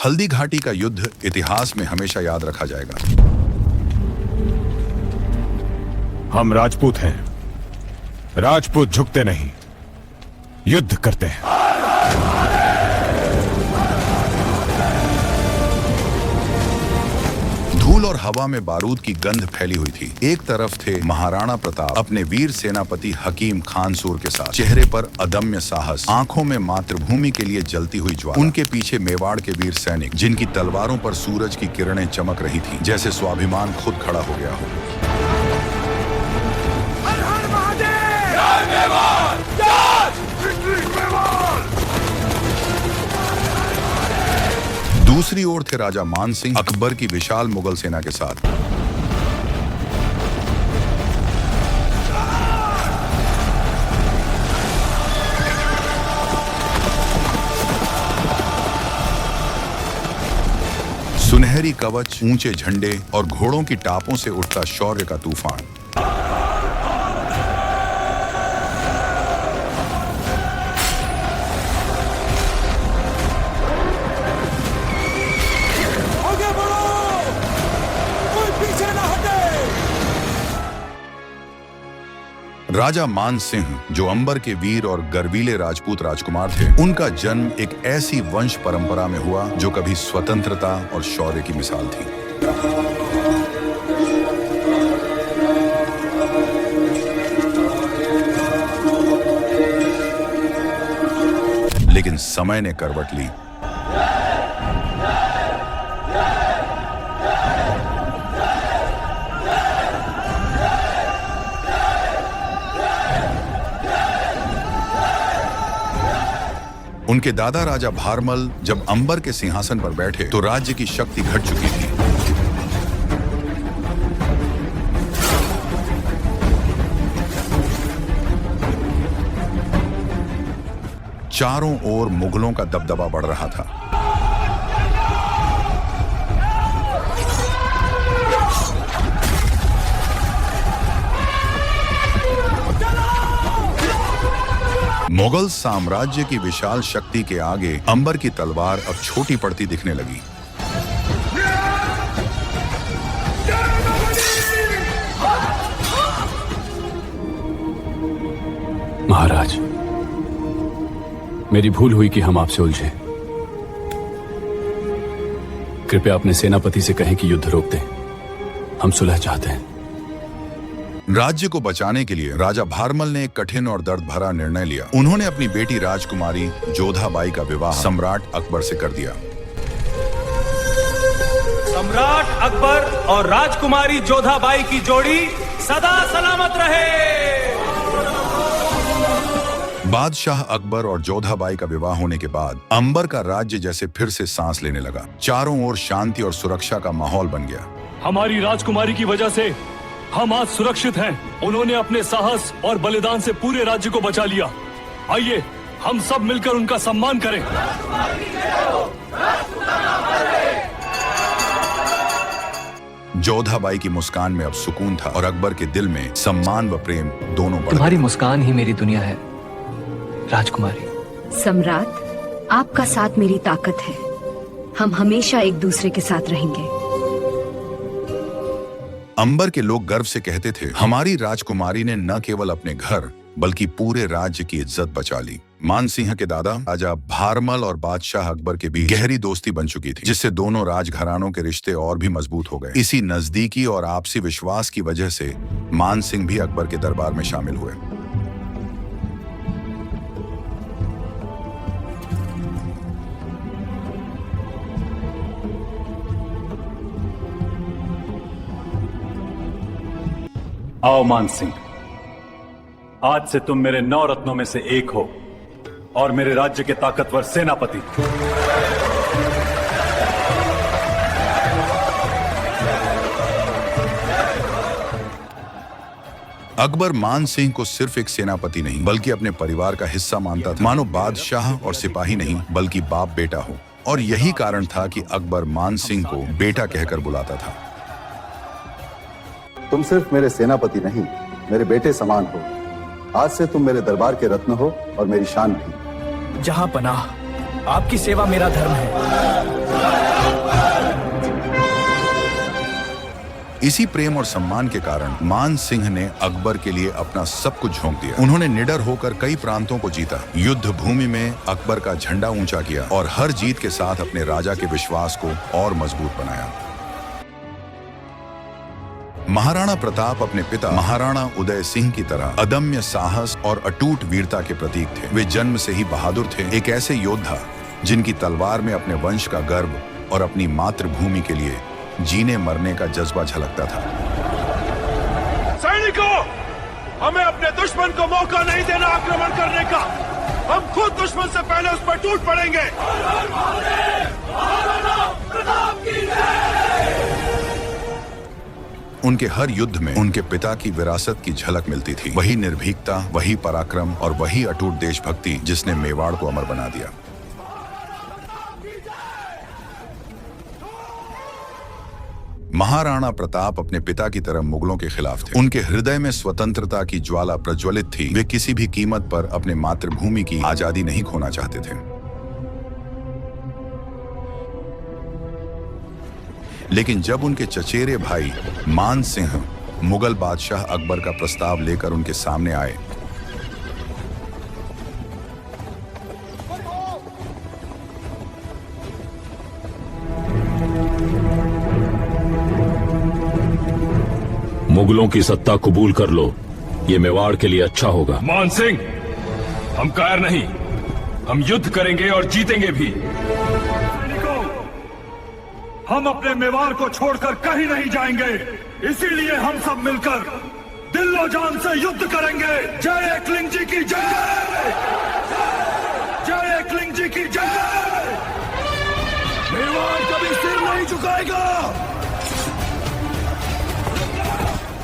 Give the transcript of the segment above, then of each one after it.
हल्दी घाटी का युद्ध इतिहास में हमेशा याद रखा जाएगा। हम राजपूत हैं। राजपूत झुकते नहीं, युद्ध करते हैं। धूल और हवा में बारूद की गंध फैली हुई थी। एक तरफ थे महाराणा प्रताप अपने वीर सेनापति हकीम खानसूर के साथ, चेहरे पर अदम्य साहस, आंखों में मातृभूमि के लिए जलती हुई ज्वाला। उनके पीछे मेवाड़ के वीर सैनिक, जिनकी तलवारों पर सूरज की किरणें चमक रही थी, जैसे स्वाभिमान खुद खड़ा हो गया हो। दूसरी ओर थे राजा मान सिंह अकबर की विशाल मुगल सेना के साथ। सुनहरी कवच, ऊंचे झंडे और घोड़ों की टापों से उठता शौर्य का तूफान। राजा मान सिंह, जो अंबर के वीर और गर्वीले राजपूत राजकुमार थे, उनका जन्म एक ऐसी वंश परंपरा में हुआ जो कभी स्वतंत्रता और शौर्य की मिसाल थी। लेकिन समय ने करवट ली। उनके दादा राजा भारमल जब अंबर के सिंहासन पर बैठे तो राज्य की शक्ति घट चुकी थी। चारों ओर मुगलों का दबदबा बढ़ रहा था। मुगल साम्राज्य की विशाल शक्ति के आगे अंबर की तलवार अब छोटी पड़ती दिखने लगी। महाराज, मेरी भूल हुई कि हम आपसे उलझे। कृपया अपने सेनापति से कहें कि युद्ध रोक दें। हम सुलह चाहते हैं। राज्य को बचाने के लिए राजा भारमल ने एक कठिन और दर्द भरा निर्णय लिया। उन्होंने अपनी बेटी राजकुमारी जोधाबाई का विवाह सम्राट अकबर से कर दिया। सम्राट अकबर और राजकुमारी जोधाबाई की जोड़ी सदा सलामत रहे। बादशाह अकबर और जोधाबाई का विवाह होने के बाद अंबर का राज्य जैसे फिर से सांस लेने लगा। चारों ओर शांति और सुरक्षा का माहौल बन गया। हमारी राजकुमारी की वजह से हम आज सुरक्षित हैं। उन्होंने अपने साहस और बलिदान से पूरे राज्य को बचा लिया। आइए हम सब मिलकर उनका सम्मान करें। जोधाबाई की मुस्कान में अब सुकून था और अकबर के दिल में सम्मान व प्रेम दोनों बढ़ गए। तुम्हारी मुस्कान ही मेरी दुनिया है, राजकुमारी। सम्राट, आपका साथ मेरी ताकत है। हम हमेशा एक दूसरे के साथ रहेंगे। अंबर के लोग गर्व से कहते थे, हमारी राजकुमारी ने न केवल अपने घर बल्कि पूरे राज्य की इज्जत बचा ली। मान सिंह के दादा राजा भारमल और बादशाह अकबर के बीच गहरी दोस्ती बन चुकी थी, जिससे दोनों राजघरानों के रिश्ते और भी मजबूत हो गए। इसी नजदीकी और आपसी विश्वास की वजह से मान सिंह भी अकबर के दरबार में शामिल हुए। आओ मान सिंह, आज से तुम मेरे 9 रत्नों में से एक हो और मेरे राज्य के ताकतवर सेनापति। अकबर मान सिंह को सिर्फ एक सेनापति नहीं बल्कि अपने परिवार का हिस्सा मानता था, मानो बादशाह और सिपाही नहीं बल्कि बाप बेटा हो। और यही कारण था कि अकबर मान सिंह को बेटा कहकर बुलाता था। तुम सिर्फ मेरे सेनापति नहीं, मेरे बेटे समान हो। आज से तुम मेरे दरबार के रत्न हो और मेरी शान भी। जहां पनाह, आपकी सेवा मेरा धर्म है। इसी प्रेम और सम्मान के कारण मान सिंह ने अकबर के लिए अपना सब कुछ झोंक दिया। उन्होंने निडर होकर कई प्रांतों को जीता, युद्ध भूमि में अकबर का झंडा ऊंचा किया और हर जीत के साथ अपने राजा के विश्वास को और मजबूत बनाया। महाराणा प्रताप अपने पिता महाराणा उदय सिंह की तरह अदम्य साहस और अटूट वीरता के प्रतीक थे। वे जन्म से ही बहादुर थे, एक ऐसे योद्धा जिनकी तलवार में अपने वंश का गर्व और अपनी मातृभूमि के लिए जीने मरने का जज्बा झलकता था। सैनिकों, हमें अपने दुश्मन को मौका नहीं देना आक्रमण करने का। हम खुद दुश्मन से पहले उस पर टूट पड़ेंगे। उनके हर युद्ध में उनके पिता की विरासत की झलक मिलती थी। वही निर्भीकता, वही पराक्रम और वही अटूट देशभक्ति जिसने मेवाड़ को अमर बना दिया। महाराणा प्रताप अपने पिता की तरह मुगलों के खिलाफ थे। उनके हृदय में स्वतंत्रता की ज्वाला प्रज्वलित थी। वे किसी भी कीमत पर अपने मातृभूमि की आजादी नहीं खोना चाहते थे। लेकिन जब उनके चचेरे भाई मान सिंह मुगल बादशाह अकबर का प्रस्ताव लेकर उनके सामने आए, मुगलों की सत्ता कबूल कर लो, ये मेवाड़ के लिए अच्छा होगा। मान सिंह, हम कायर नहीं, हम युद्ध करेंगे और जीतेंगे भी। हम अपने मेवाड़ को छोड़कर कहीं नहीं जाएंगे, इसीलिए हम सब मिलकर दिलो जान से युद्ध करेंगे। जय एकलिंग जी की जय, जय एकलिंग जी की जय। मेवाड़ कभी सिर नहीं झुकाएगा।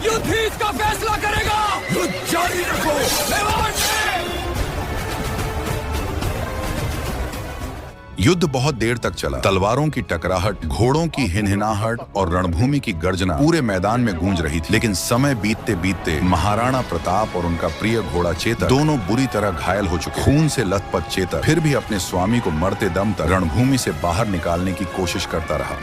युद्ध ही इसका फैसला करेगा। युद्ध जारी रखो मेवाड़ से। युद्ध बहुत देर तक चला। तलवारों की टकराहट, घोड़ों की हिनहिनाहट और रणभूमि की गर्जना पूरे मैदान में गूंज रही थी। लेकिन समय बीतते बीतते महाराणा प्रताप और उनका प्रिय घोड़ा चेतक दोनों बुरी तरह घायल हो चुके। खून से लथपथ चेतक फिर भी अपने स्वामी को मरते दम तक रणभूमि से बाहर निकालने की कोशिश करता रहा।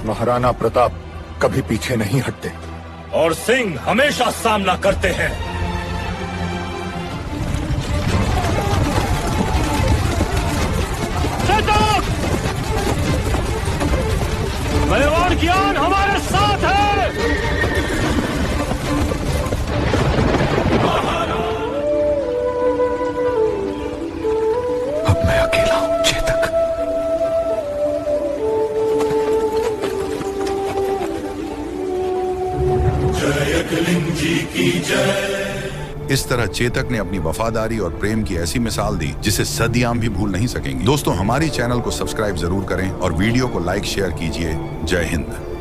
महाराणा प्रताप कभी पीछे नहीं हटते और सिंह हमेशा सामना करते हैं। मेवाड़ की आन हमारे साथ है। अब मैं अकेला हूं चेतक। इस तरह चेतक ने अपनी वफादारी और प्रेम की ऐसी मिसाल दी जिसे सदियां भी भूल नहीं सकेंगे। दोस्तों, हमारी चैनल को सब्सक्राइब जरूर करें और वीडियो को लाइक शेयर कीजिए। जय हिंद।